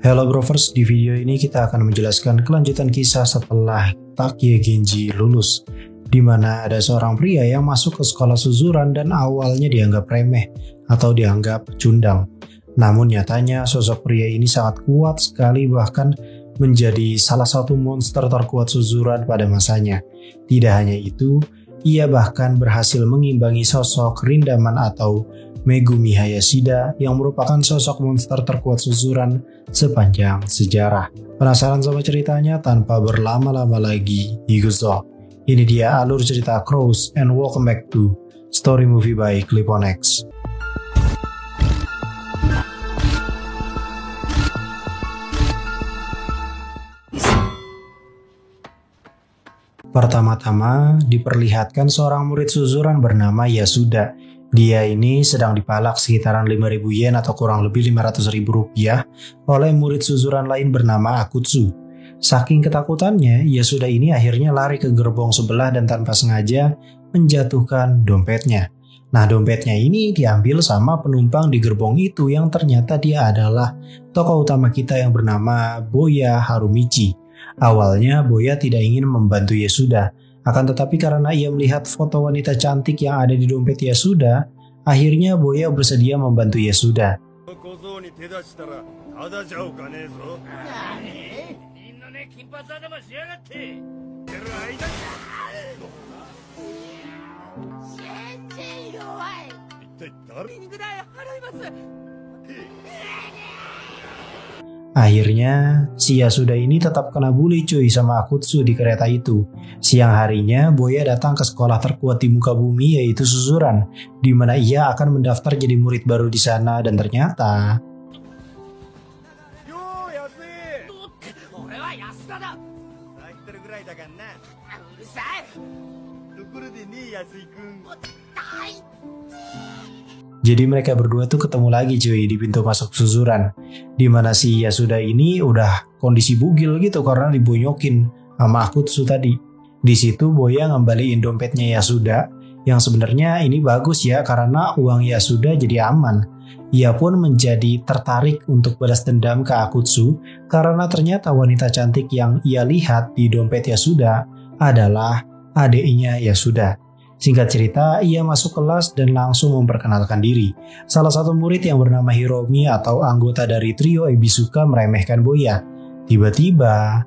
Hello Brovers, di video ini kita akan menjelaskan kelanjutan kisah setelah Takie Genji lulus, di mana ada seorang pria yang masuk ke sekolah Suzuran dan awalnya dianggap remeh atau dianggap pecundang. Namun nyatanya sosok pria ini sangat kuat sekali, bahkan menjadi salah satu monster terkuat Suzuran pada masanya. Tidak hanya itu, ia bahkan berhasil mengimbangi sosok Rindaman atau Megumi Hayashida yang merupakan sosok monster terkuat Suzuran sepanjang sejarah. Penasaran sama ceritanya? Tanpa berlama-lama lagi, ikuzo. Ini dia alur cerita Crows, and welcome back to Story Movie by Cliponex. Pertama-tama diperlihatkan seorang murid Suzuran bernama Yasuda. Dia ini sedang dipalak sekitaran 5.000 yen atau kurang lebih 500.000 rupiah oleh murid Suzuran lain bernama Akutsu. Saking ketakutannya, Yasuda ini akhirnya lari ke gerbong sebelah dan tanpa sengaja menjatuhkan dompetnya. Nah, dompetnya ini diambil sama penumpang di gerbong itu yang ternyata dia adalah tokoh utama kita yang bernama Boya Harumichi. Awalnya Boya tidak ingin membantu Yasuda, akan tetapi karena ia melihat foto wanita cantik yang ada di dompet Yasuda, akhirnya Boya bersedia membantu Yasuda. Akhirnya, si Yasuda ini tetap kena bully cuy sama Akutsu di kereta itu. Siang harinya, Boya datang ke sekolah terkuat di muka bumi yaitu Suzuran, di mana ia akan mendaftar jadi murid baru di sana dan ternyata jadi mereka berdua tuh ketemu lagi cuy di pintu masuk Suzuran, di mana si Yasuda ini udah kondisi bugil gitu karena dibonyokin sama Akutsu tadi. Di situ Boya ngembaliin dompetnya Yasuda, yang sebenarnya ini bagus ya karena uang Yasuda jadi aman. Ia pun menjadi tertarik untuk balas dendam ke Akutsu karena ternyata wanita cantik yang ia lihat di dompet Yasuda adalah adiknya Yasuda. Singkat cerita, ia masuk kelas dan langsung memperkenalkan diri. Salah satu murid yang bernama Hiromi atau anggota dari trio Ebisuka meremehkan Boya. Tiba-tiba,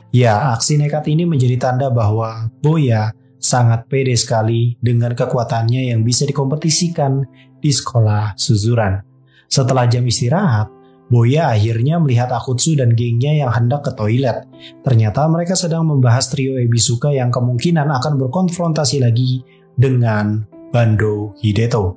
ya, aksi nekat ini menjadi tanda bahwa Boya sangat pede sekali dengan kekuatannya yang bisa dikompetisikan di sekolah Suzuran. Setelah jam istirahat, Boya akhirnya melihat Akutsu dan gengnya yang hendak ke toilet. Ternyata mereka sedang membahas trio Ebisuka yang kemungkinan akan berkonfrontasi lagi dengan Bando Hideto.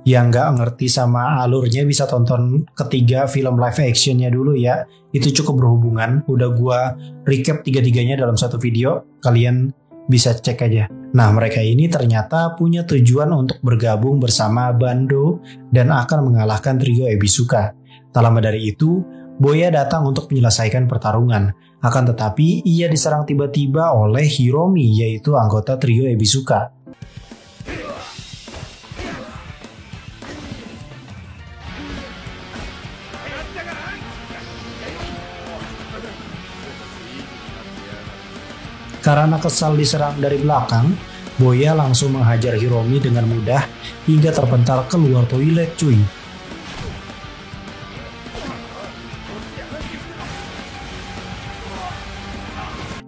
Yang gak ngerti sama alurnya bisa tonton ketiga film live actionnya dulu ya. Itu cukup berhubungan, udah gua recap tiga-tiganya dalam satu video, kalian bisa cek aja. Nah, mereka ini ternyata punya tujuan untuk bergabung bersama Bando dan akan mengalahkan trio Ebisuka. Tak lama dari itu, Boya datang untuk menyelesaikan pertarungan. Akan tetapi, ia diserang tiba-tiba oleh Hiromi, yaitu anggota trio Ebisuka. Karena kesal diserang dari belakang, Boya langsung menghajar Hiromi dengan mudah hingga terpental keluar toilet cuy.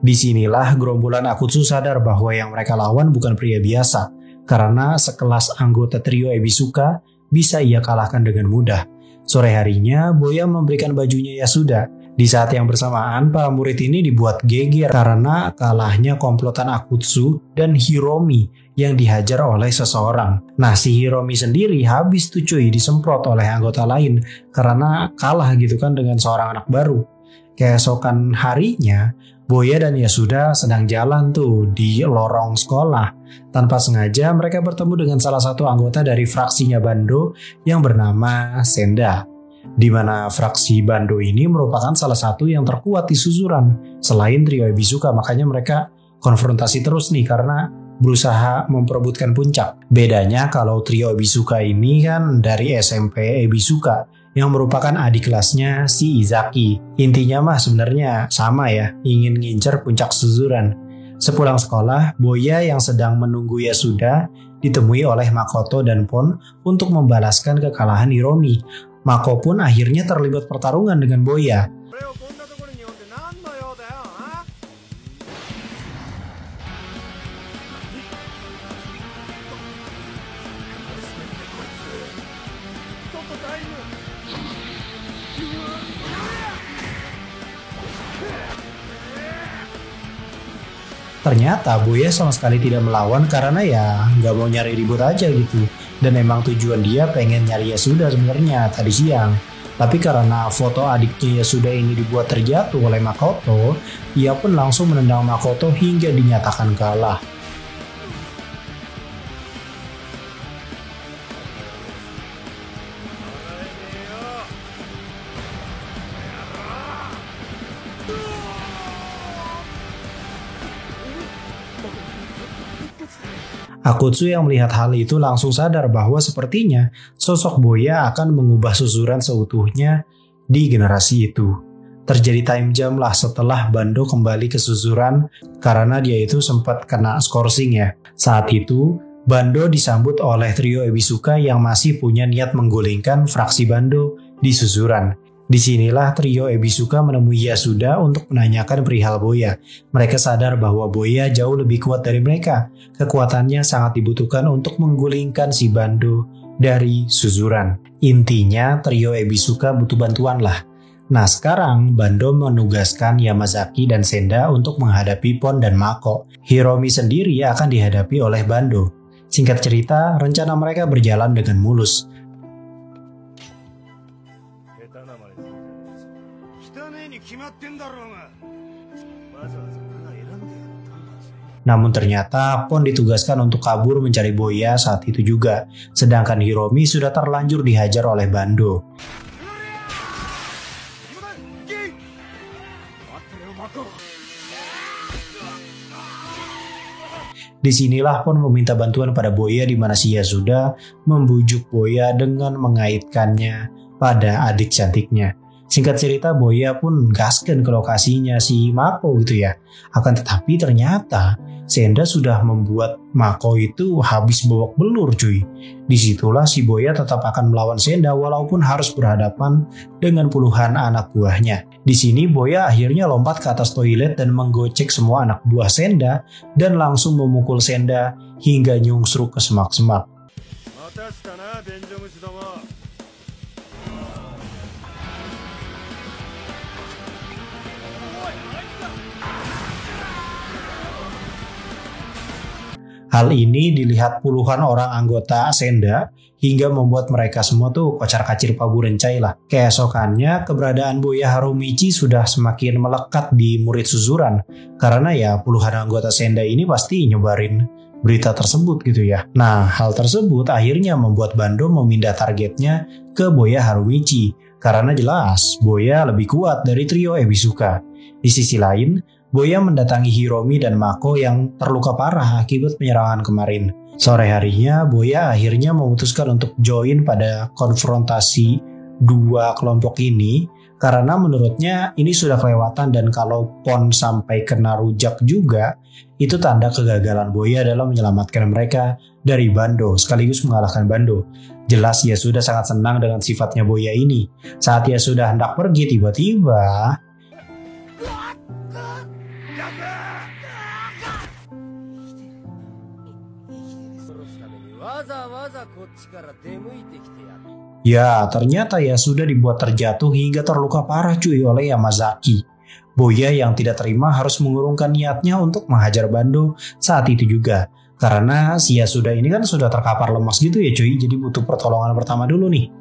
Disinilah gerombolan Akutsu sadar bahwa yang mereka lawan bukan pria biasa, karena sekelas anggota trio Ebisuka bisa ia kalahkan dengan mudah. Sore harinya, Boya memberikan bajunya Yasuda. Di saat yang bersamaan, para murid ini dibuat geger karena kalahnya komplotan Akutsu dan Hiromi yang dihajar oleh seseorang. Nah, si Hiromi sendiri habis tuh cuy disemprot oleh anggota lain karena kalah gitu kan dengan seorang anak baru. Keesokan harinya, Boya dan Yasuda sedang jalan tuh di lorong sekolah. Tanpa sengaja mereka bertemu dengan salah satu anggota dari fraksinya Bando yang bernama Senda. Di mana fraksi Bando ini merupakan salah satu yang terkuat di Suzuran. Selain trio Ebisuka, makanya mereka konfrontasi terus nih karena berusaha memperebutkan puncak. Bedanya kalau trio Ebisuka ini kan dari SMP Ebisuka yang merupakan adik kelasnya si Izaki. Intinya mah sebenarnya sama ya, ingin ngincer puncak Suzuran. Sepulang sekolah, Boya yang sedang menunggu Yasuda ditemui oleh Makoto dan Pon untuk membalaskan kekalahan Hiromi. Mako pun akhirnya terlibat pertarungan dengan Boya. Ternyata Boya sama sekali tidak melawan karena ya nggak mau nyari ribut aja gitu. Dan emang tujuan dia pengen nyari Yasuda sebenarnya tadi siang. Tapi karena foto adiknya Yasuda ini dibuat terjatuh oleh Makoto, ia pun langsung menendang Makoto hingga dinyatakan kalah. Akutsu yang melihat hal itu langsung sadar bahwa sepertinya sosok Boya akan mengubah Suzuran seutuhnya di generasi itu. Terjadi time jump lah setelah Bando kembali ke Suzuran karena dia itu sempat kena skorsing ya. Saat itu, Bando disambut oleh trio Ebisuka yang masih punya niat menggulingkan fraksi Bando di Suzuran. Disinilah trio Ebisuka menemui Yasuda untuk menanyakan perihal Boya. Mereka sadar bahwa Boya jauh lebih kuat dari mereka. Kekuatannya sangat dibutuhkan untuk menggulingkan si Bando dari Suzuran. Intinya trio Ebisuka butuh bantuan lah. Nah sekarang Bando menugaskan Yamazaki dan Senda untuk menghadapi Pon dan Mako. Hiromi sendiri akan dihadapi oleh Bando. Singkat cerita, rencana mereka berjalan dengan mulus. Namun ternyata Pon ditugaskan untuk kabur mencari Boya saat itu juga, sedangkan Hiromi sudah terlanjur dihajar oleh Bando. Disinilah Pon meminta bantuan pada Boya di mana si Yasuda membujuk Boya dengan mengaitkannya pada adik cantiknya. Singkat cerita Boya pun gasken ke lokasinya si Mako gitu ya. Akan tetapi ternyata Senda sudah membuat Mako itu habis babak belur cuy. Disitulah si Boya tetap akan melawan Senda walaupun harus berhadapan dengan puluhan anak buahnya. Di sini Boya akhirnya lompat ke atas toilet dan menggocek semua anak buah Senda dan langsung memukul Senda hingga nyungsruk ke semak-semak. Hal ini dilihat puluhan orang anggota Senda hingga membuat mereka semua tuh kocar-kacir paburencai lah. Keesokannya keberadaan Boya Harumichi sudah semakin melekat di murid Suzuran karena ya puluhan anggota Senda ini pasti nyebarin berita tersebut gitu ya. Nah hal tersebut akhirnya membuat Bando memindah targetnya ke Boya Harumichi karena jelas Boya lebih kuat dari trio Ebisuka. Di sisi lain, Boya mendatangi Hiromi dan Mako yang terluka parah akibat penyerangan kemarin. Sore harinya, Boya akhirnya memutuskan untuk join pada konfrontasi dua kelompok ini karena menurutnya ini sudah kelewatan dan kalau Pon sampai kena rujak juga, itu tanda kegagalan Boya dalam menyelamatkan mereka dari Bando sekaligus mengalahkan Bando. Jelas ia sudah sangat senang dengan sifatnya Boya ini. Saat ia sudah hendak pergi tiba-tiba ya, ternyata ya sudah dibuat terjatuh hingga terluka parah cuy oleh Yamazaki. Boya yang tidak terima harus mengurungkan niatnya untuk menghajar Bando saat itu juga. Karena si Yasuda ini kan sudah terkapar lemas gitu ya cuy, jadi butuh pertolongan pertama dulu nih.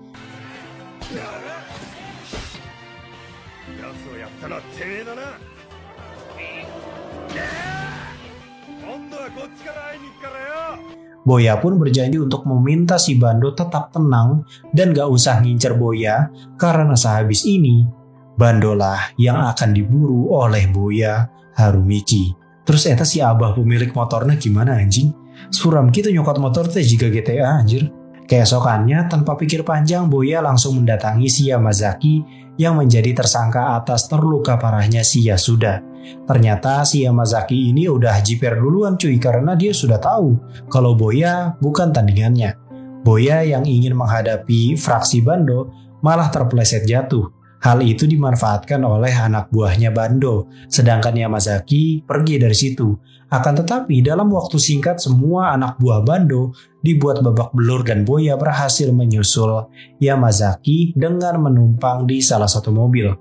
Boya pun berjanji untuk meminta si Bando tetap tenang dan gak usah ngincer Boya karena sehabis ini Bando lah yang akan diburu oleh Boya Harumichi. Terus eta si abah pemilik motornya gimana anjing? Suram gitu nyokot motor teh jika GTA anjir. Keesokannya tanpa pikir panjang Boya langsung mendatangi si Yamazaki yang menjadi tersangka atas terluka parahnya si Yasuda. Ternyata si Yamazaki ini udah jiper duluan cuy karena dia sudah tahu kalau Boya bukan tandingannya. Boya yang ingin menghadapi fraksi Bando malah terpeleset jatuh. Hal itu dimanfaatkan oleh anak buahnya Bando, sedangkan Yamazaki pergi dari situ. Akan tetapi dalam waktu singkat semua anak buah Bando dibuat babak belur dan Boya berhasil menyusul Yamazaki dengan menumpang di salah satu mobil.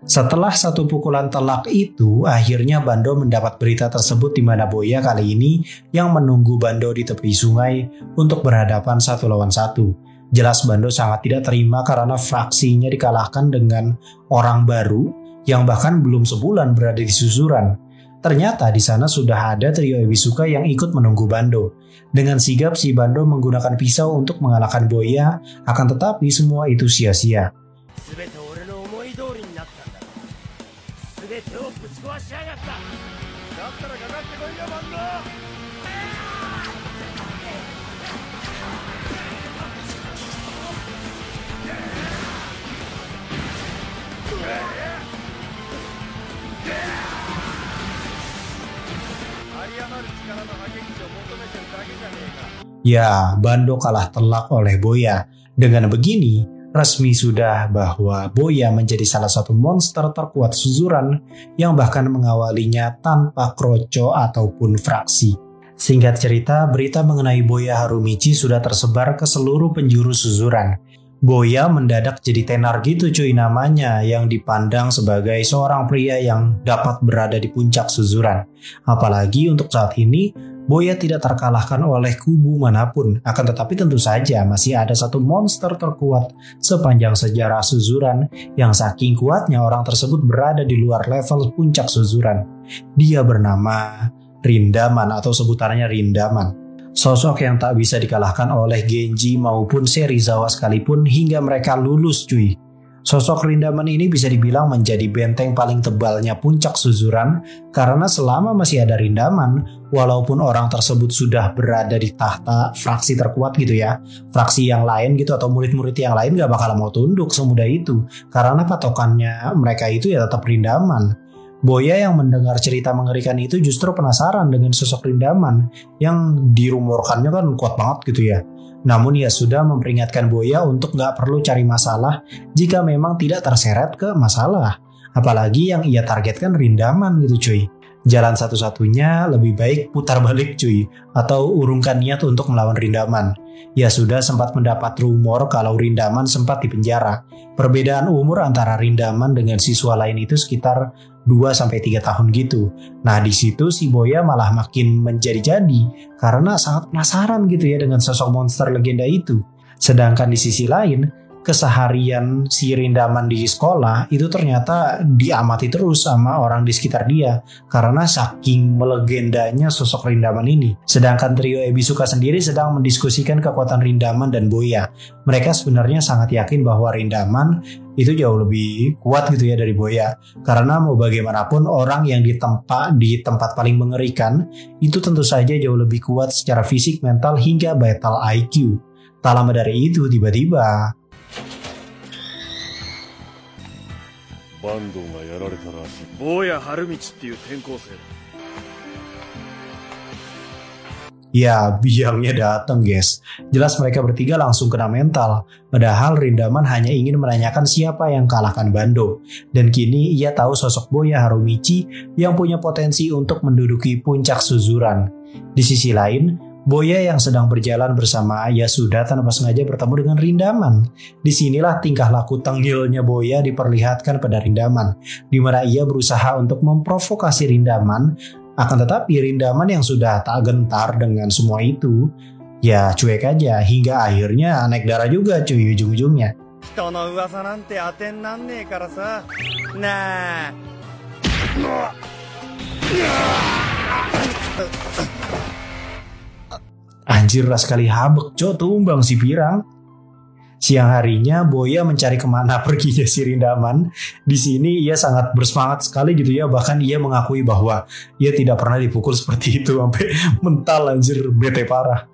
Setelah satu pukulan telak itu, akhirnya Bando mendapat berita tersebut di mana Boya kali ini yang menunggu Bando di tepi sungai untuk berhadapan 1 lawan 1. Jelas Bando sangat tidak terima karena fraksinya dikalahkan dengan orang baru yang bahkan belum sebulan berada di susuran. Ternyata di sana sudah ada trio Ebisuka yang ikut menunggu Bando. Dengan sigap si Bando menggunakan pisau untuk mengalahkan Boya, akan tetapi semua itu sia-sia. Ya, Bando kalah telak oleh Boya. Dengan begini, resmi sudah bahwa Boya menjadi salah satu monster terkuat suzuran yang bahkan mengawalinya tanpa kroco ataupun fraksi. Singkat cerita, berita mengenai Boya Harumichi sudah tersebar ke seluruh penjuru suzuran. Boya mendadak jadi tenar gitu cuy namanya yang dipandang sebagai seorang pria yang dapat berada di puncak suzuran. Apalagi untuk saat ini, Boya tidak terkalahkan oleh kubu manapun, akan tetapi tentu saja masih ada satu monster terkuat sepanjang sejarah suzuran yang saking kuatnya orang tersebut berada di luar level puncak suzuran. Dia bernama Rindaman atau sebutannya Rindaman. Sosok yang tak bisa dikalahkan oleh Genji maupun Serizawa sekalipun hingga mereka lulus cuy. Sosok Rindaman ini bisa dibilang menjadi benteng paling tebalnya puncak suzuran karena selama masih ada Rindaman, walaupun orang tersebut sudah berada di tahta fraksi terkuat gitu ya, fraksi yang lain gitu atau murid-murid yang lain gak bakal mau tunduk semudah itu karena patokannya mereka itu ya tetap Rindaman. Boya yang mendengar cerita mengerikan itu justru penasaran dengan sosok Rindaman yang dirumorkannya kan kuat banget gitu ya. Namun ia sudah memperingatkan Boya untuk gak perlu cari masalah jika memang tidak terseret ke masalah. Apalagi yang ia targetkan Rindaman gitu cuy. Jalan satu-satunya lebih baik putar balik cuy, atau urungkan niat untuk melawan Rindaman. Ia sudah sempat mendapat rumor kalau Rindaman sempat dipenjara. Perbedaan umur antara Rindaman dengan siswa lain itu sekitar 2-3 tahun gitu. Nah di situ si Boya malah makin menjadi-jadi karena sangat penasaran gitu ya dengan sosok monster legenda itu. Sedangkan di sisi lain, keseharian si Rindaman di sekolah itu ternyata diamati terus sama orang di sekitar dia karena saking melegendanya sosok Rindaman ini. Sedangkan trio Ebisuka sendiri sedang mendiskusikan kekuatan Rindaman dan Boya. Mereka sebenarnya sangat yakin bahwa Rindaman itu jauh lebih kuat gitu ya dari Boya. Karena mau bagaimanapun orang yang ditempa di tempat paling mengerikan itu tentu saja jauh lebih kuat secara fisik, mental hingga battle IQ. Tak lama dari itu tiba-tiba Bandoがやられたらしい。坊や春道っていう転校生。Ya, biangnya datang guys. Jelas mereka bertiga langsung kena mental. Padahal Rindaman hanya ingin menanyakan siapa yang kalahkan Bando. Dan kini ia tahu sosok Boya Harumichi yang punya potensi untuk menduduki puncak suzuran. Di sisi lain, Boya yang sedang berjalan bersama Yasuda tanpa sengaja bertemu dengan Rindaman. Disinilah tingkah laku tengilnya Boya diperlihatkan pada Rindaman, di mana ia berusaha untuk memprovokasi Rindaman. Akan tetapi Rindaman yang sudah tak gentar dengan semua itu, Ya cuek aja hingga akhirnya naik darah juga cuy ujung-ujungnya. 人の噂なんて当てになんねえからさ。なあ。Anjir lah sekali habek tumbang si pirang. Siang harinya Boya mencari kemana perginya si Rindaman. Di sini ia sangat bersemangat sekali gitu ya. Bahkan ia mengakui bahwa ia tidak pernah dipukul seperti itu sampai mental anjir bete parah.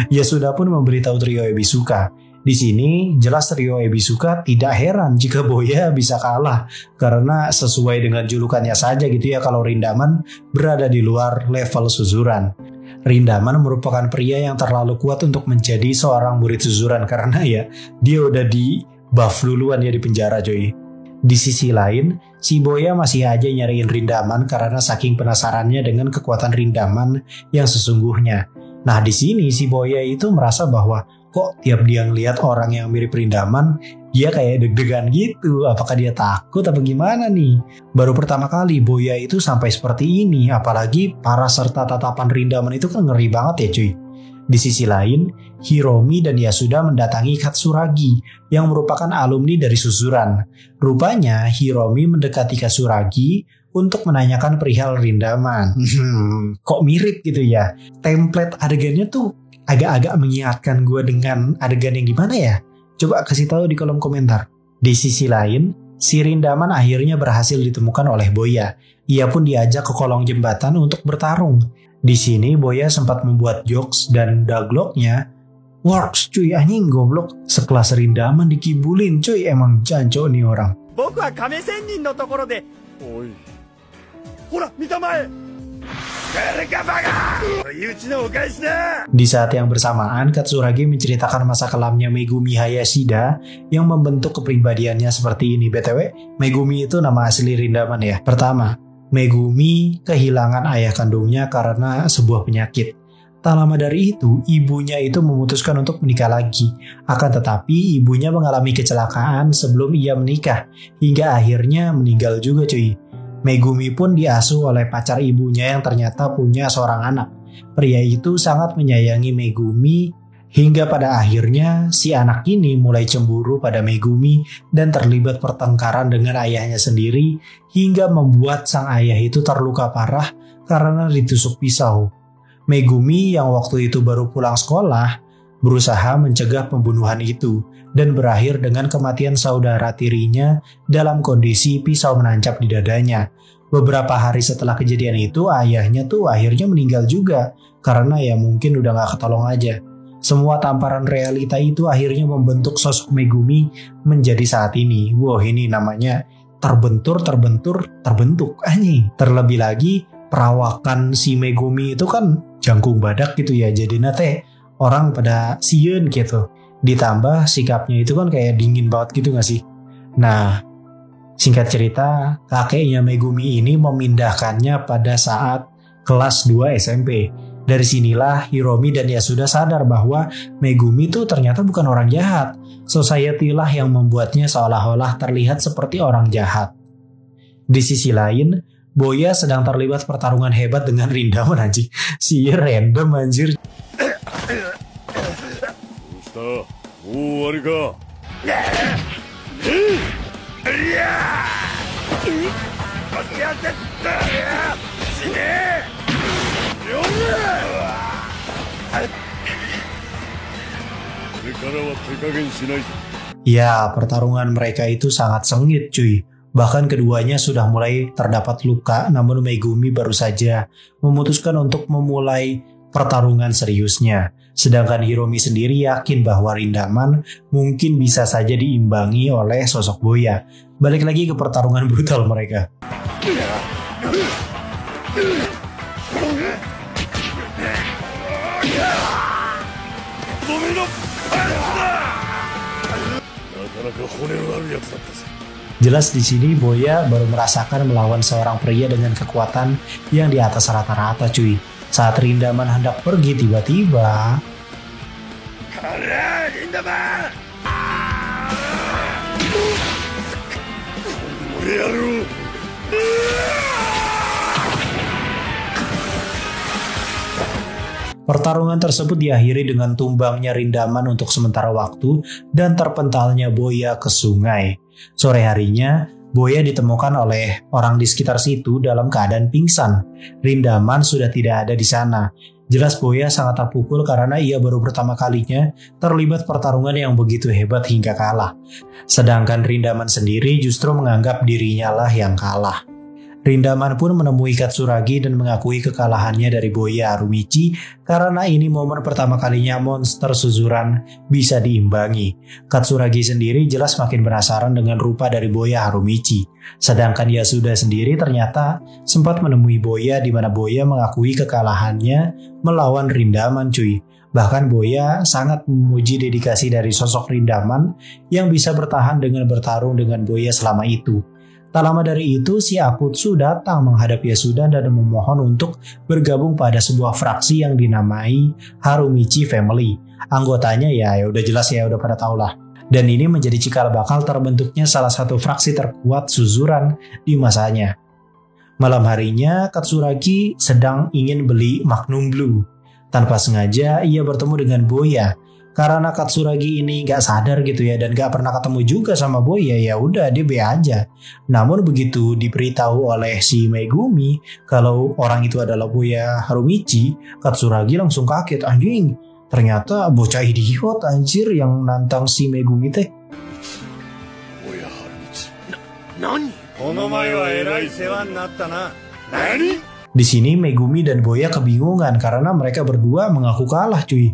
Ia sudah pun memberitahu trio Ebisuka. Di sini jelas trio Ebisuka tidak heran jika Boya bisa kalah karena sesuai dengan julukannya saja gitu ya kalau Rindaman berada di luar level Suzuran. Rindaman merupakan pria yang terlalu kuat untuk menjadi seorang murid Suzuran karena ya dia udah di buff duluan ya di penjara coy. Di sisi lain, si Boya masih aja nyariin Rindaman karena saking penasarannya dengan kekuatan Rindaman yang sesungguhnya. Nah di sini si Boya itu merasa bahwa kok tiap dia ngeliat orang yang mirip Rindaman, dia kayak deg-degan gitu. Apakah dia takut apa gimana nih? Baru pertama kali Boya itu sampai seperti ini, apalagi para serta tatapan Rindaman itu kan ngeri banget ya cuy. Di sisi lain, Hiromi dan Yasuda mendatangi Katsuragi yang merupakan alumni dari Suzuran. Rupanya Hiromi mendekati Katsuragi untuk menanyakan perihal Rindaman. Kok mirip gitu ya? Template adegannya tuh agak-agak mengingatkan gue dengan adegan yang gimana ya? Coba kasih tahu di kolom komentar. Di sisi lain, si Rindaman akhirnya berhasil ditemukan oleh Boya. Ia pun diajak ke kolong jembatan untuk bertarung. Di sini Boya sempat membuat jokes dan dialognya works cuy anjing goblok. Sekelas Rindaman dikibulin cuy, emang janco nih orang. 僕は亀仙人のところで。おい。ほら見たまえ。 Di saat yang bersamaan, Katsuragi menceritakan masa kelamnya Megumi Hayashida yang membentuk kepribadiannya seperti ini. BTW, Megumi itu nama asli Rindaman ya. Pertama, Megumi kehilangan ayah kandungnya karena sebuah penyakit. Tak lama dari itu, ibunya itu memutuskan untuk menikah lagi. Akan tetapi, ibunya mengalami kecelakaan sebelum ia menikah, hingga akhirnya meninggal juga cuy. Megumi pun diasuh oleh pacar ibunya yang ternyata punya seorang anak. Pria itu sangat menyayangi Megumi hingga pada akhirnya si anak ini mulai cemburu pada Megumi dan terlibat pertengkaran dengan ayahnya sendiri hingga membuat sang ayah itu terluka parah karena ditusuk pisau. Megumi yang waktu itu baru pulang sekolah berusaha mencegah pembunuhan itu dan berakhir dengan kematian saudara tirinya dalam kondisi pisau menancap di dadanya. Beberapa hari setelah kejadian itu, ayahnya tuh akhirnya meninggal juga karena ya mungkin udah gak ketolong aja. Semua tamparan realita itu akhirnya membentuk sosok Megumi menjadi saat ini. Wah, ini namanya terbentuk anjing. Terlebih lagi perawakan si Megumi itu kan jangkung badak gitu ya, jadi nate orang pada sieun gitu. Ditambah sikapnya itu kan kayak dingin banget gitu gak sih? Nah, singkat cerita, kakeknya Megumi ini memindahkannya pada saat kelas 2 SMP. Dari sinilah Hiromi dan Yasuda sadar bahwa Megumi itu ternyata bukan orang jahat. Society lah yang membuatnya seolah-olah terlihat seperti orang jahat. Di sisi lain, Boya sedang terlibat pertarungan hebat dengan Rindaman anjing. Si random anjir. もう終わりか。Ya, pertarungan mereka itu sangat sengit cuy. Bahkan keduanya sudah mulai terdapat luka, namun Megumi baru saja memutuskan untuk memulai pertarungan seriusnya. Sedangkan Hiromi sendiri yakin bahwa Rindaman mungkin bisa saja diimbangi oleh sosok Boya. Balik lagi ke pertarungan brutal mereka. Jelas di sini Boya baru merasakan melawan seorang pria dengan kekuatan yang di atas rata-rata cuy. Saat Rindaman hendak pergi tiba-tiba Pertarungan tersebut diakhiri dengan tumbangnya Rindaman untuk sementara waktu dan terpentalnya Boya ke sungai. Sore harinya, Boya ditemukan oleh orang di sekitar situ dalam keadaan pingsan. Rindaman sudah tidak ada di sana. Jelas Boya sangat terpukul karena ia baru pertama kalinya terlibat pertarungan yang begitu hebat hingga kalah. Sedangkan Rindaman sendiri justru menganggap dirinya lah yang kalah. Rindaman pun menemui Katsuragi dan mengakui kekalahannya dari Boya Harumichi karena ini momen pertama kalinya monster suzuran bisa diimbangi. Katsuragi sendiri jelas makin penasaran dengan rupa dari Boya Harumichi. Sedangkan Yasuda sendiri ternyata sempat menemui Boya di mana Boya mengakui kekalahannya melawan Rindaman cuy. Bahkan Boya sangat memuji dedikasi dari sosok Rindaman yang bisa bertahan dengan bertarung dengan Boya selama itu. Tak lama dari itu, si Akutsu datang menghadap Yasuda dan memohon untuk bergabung pada sebuah fraksi yang dinamai Harumichi Family. Anggotanya ya udah jelas ya, udah pada tau lah. Dan ini menjadi cikal bakal terbentuknya salah satu fraksi terkuat suzuran di masanya. Malam harinya, Katsuragi sedang ingin beli Magnum Blue. Tanpa sengaja, ia bertemu dengan Boya. Karena Katsuragi ini gak sadar gitu ya dan gak pernah ketemu juga sama Boya, ya udah dia be aja. Namun begitu diberitahu oleh si Megumi kalau orang itu adalah Boya Harumichi, Katsuragi langsung kaget, anjing. Ternyata bocah idiot anjir yang nantang si Megumi teh. Boya Harumichi. Nani? Onomae wa erai sewa natta na. Nani? Di sini Megumi dan Boya kebingungan karena mereka berdua mengaku kalah cuy.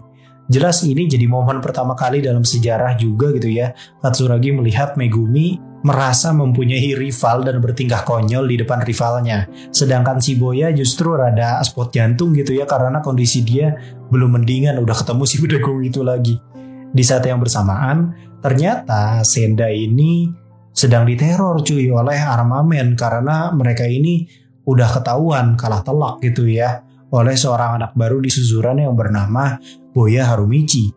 Jelas ini jadi momen pertama kali dalam sejarah juga gitu ya. Katsuragi melihat Megumi merasa mempunyai rival dan bertingkah konyol di depan rivalnya. Sedangkan si Boya justru rada spot jantung gitu ya karena kondisi dia belum mendingan udah ketemu si Bedagung itu lagi. Di saat yang bersamaan, ternyata Senda ini sedang diteror cuy oleh Armamen karena mereka ini udah ketahuan kalah telak gitu ya oleh seorang anak baru di suzuran yang bernama Boya Harumichi.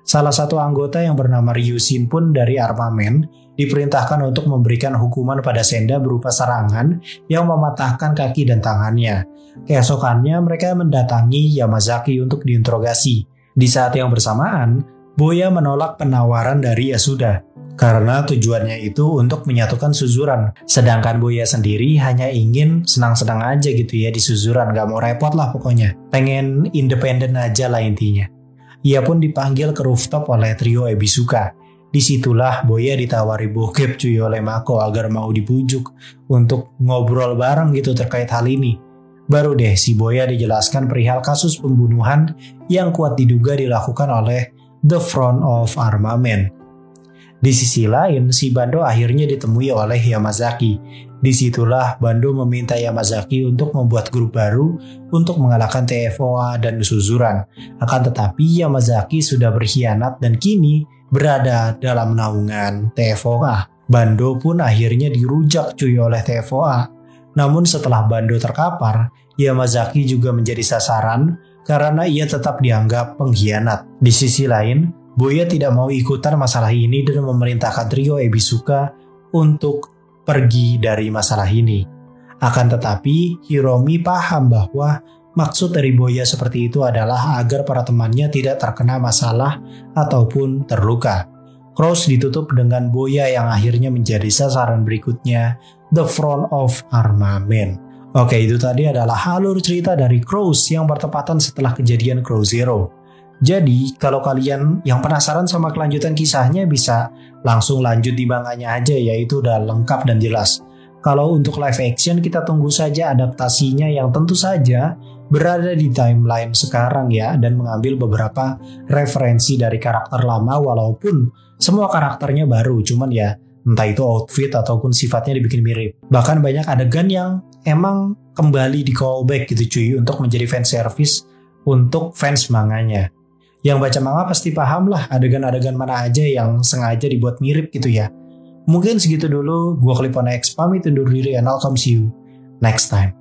Salah satu anggota yang bernama Ryushin pun dari Armamen diperintahkan untuk memberikan hukuman pada Senda berupa serangan yang mematahkan kaki dan tangannya. Keesokannya mereka mendatangi Yamazaki untuk diinterogasi. Di saat yang bersamaan, Boya menolak penawaran dari Yasuda karena tujuannya itu untuk menyatukan suzuran. Sedangkan Boya sendiri hanya ingin senang-senang aja gitu ya di suzuran, gak mau repot lah pokoknya. Pengen independen aja lah intinya. Ia pun dipanggil ke rooftop oleh trio Ebisuka. Disitulah Boya ditawari bokep cuy oleh Mako agar mau dibujuk untuk ngobrol bareng gitu terkait hal ini. Baru deh si Boya dijelaskan perihal kasus pembunuhan yang kuat diduga dilakukan oleh The Front of Armamen. Di sisi lain, si Bando akhirnya ditemui oleh Yamazaki. Disitulah Bando meminta Yamazaki untuk membuat grup baru untuk mengalahkan TFOA dan Suzuran. Akan tetapi Yamazaki sudah berkhianat dan kini berada dalam naungan TFOA. Bando pun akhirnya dirujak cuy oleh TFOA. Namun setelah Bando terkapar, Yamazaki juga menjadi sasaran karena ia tetap dianggap pengkhianat. Di sisi lain, Boya tidak mau ikutan masalah ini dan memerintahkan trio Ebisuka untuk pergi dari masalah ini. Akan tetapi, Hiromi paham bahwa maksud dari Boya seperti itu adalah agar para temannya tidak terkena masalah ataupun terluka. Cross ditutup dengan Boya yang akhirnya menjadi sasaran berikutnya, The Front of Armamen. Oke, itu tadi adalah alur cerita dari Cross yang bertepatan setelah kejadian Crow Zero. Jadi, kalau kalian yang penasaran sama kelanjutan kisahnya bisa langsung lanjut di manganya aja ya, itu udah lengkap dan jelas. Kalau untuk live action kita tunggu saja adaptasinya yang tentu saja berada di timeline sekarang ya dan mengambil beberapa referensi dari karakter lama walaupun semua karakternya baru, cuman ya entah itu outfit ataupun sifatnya dibikin mirip. Bahkan banyak adegan yang emang kembali di callback gitu cuy untuk menjadi fan service untuk fans manganya. Yang baca manga pasti paham lah adegan-adegan mana aja yang sengaja dibuat mirip gitu ya. Mungkin segitu dulu, gua Clipon X pamit undur diri and I'll come see you next time.